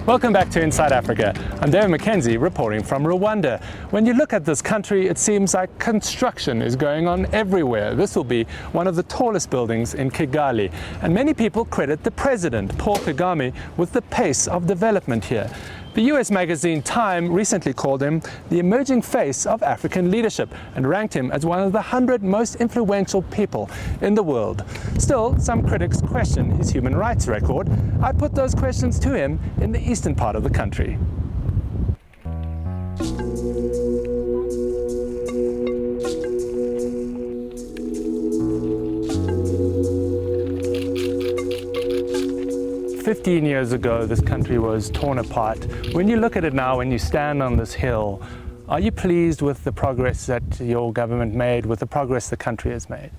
Welcome back to Inside Africa. I'm David McKenzie reporting from Rwanda. When you look at this country, it seems like construction is going on everywhere. This will be one of the tallest buildings in Kigali. And many people credit the president, Paul Kagame, with the pace of development here. The US magazine Time recently called him the emerging face of African leadership and ranked him as one of the 100 most influential people in the world. Still, some critics question his human rights record. I put those questions to him in the eastern part of the country. "15 years ago, this country was torn apart. When you look at it now, when you stand on this hill, are you pleased with the progress that your government made, with the progress the country has made?"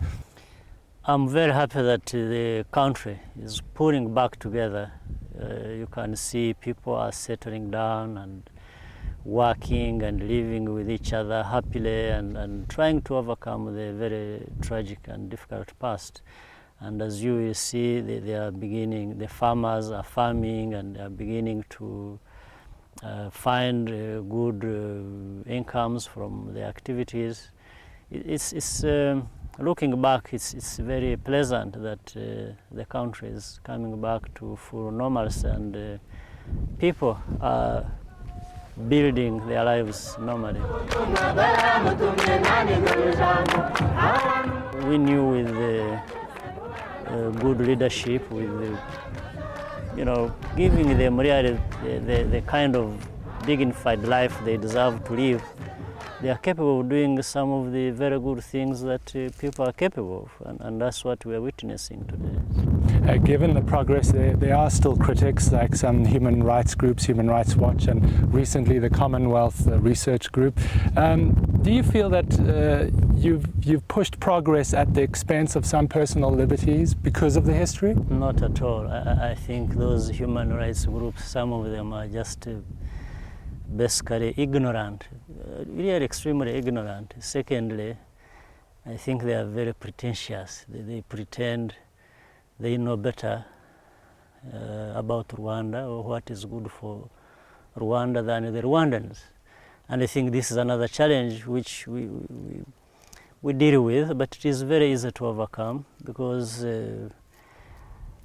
I'm very happy that the country is pulling back together. You can see people are settling down and working and living with each other happily and trying to overcome the very tragic and difficult past. And as you will see, they are beginning, the farmers are farming and are beginning to find good incomes from their activities. It's looking back, it's very pleasant that the country is coming back to full normalcy and people are building their lives normally. We knew with the good leadership, with giving them really the kind of dignified life they deserve to live. They are capable of doing some of the very good things that people are capable of, and that's what we are witnessing today. Given the progress, there are still critics, like some human rights groups, Human Rights Watch, and recently the Commonwealth Research Group. Do you feel that you've pushed progress at the expense of some personal liberties because of the history? Not at all. I think those human rights groups, some of them are just basically ignorant, really extremely ignorant. Secondly, I think they are very pretentious. They pretend they know better about Rwanda or what is good for Rwanda than the Rwandans. And I think this is another challenge which we deal with, but it is very easy to overcome because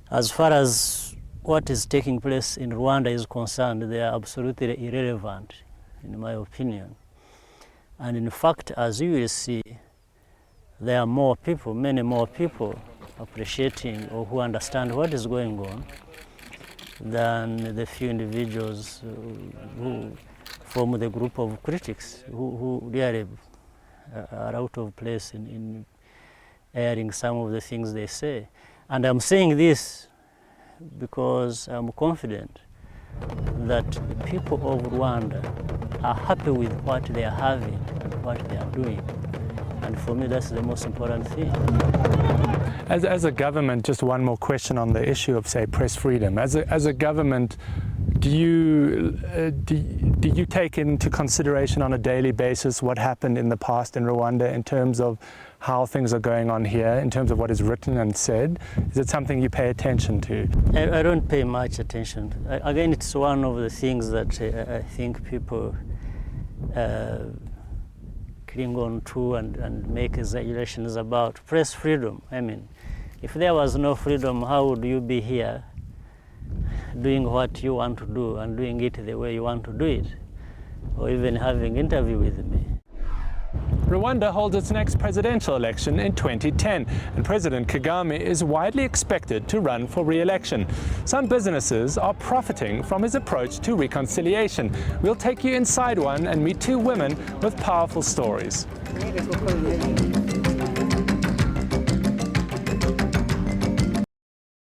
as far as what is taking place in Rwanda is concerned, they are absolutely irrelevant, in my opinion. And in fact, as you will see, there are more people, many more people appreciating or who understand what is going on than the few individuals who form the group of critics who really are out of place in airing some of the things they say. And I'm saying this because I'm confident that the people of Rwanda are happy with what they are having and what they are doing. And for me, that's the most important thing. As a government, just one more question on the issue of, say, press freedom. As a government, do you take into consideration on a daily basis what happened in the past in Rwanda in terms of how things are going on here, in terms of what is written and said? Is it something you pay attention to? I don't pay much attention. Again, it's one of the things that I think people cling on to and make exaggerations about. Press freedom. I mean, if there was no freedom, how would you be here doing what you want to do and doing it the way you want to do it, or even having an interview with me? Rwanda holds its next presidential election in 2010, and President Kagame is widely expected to run for re-election. Some businesses are profiting from his approach to reconciliation. We'll take you inside one and meet two women with powerful stories.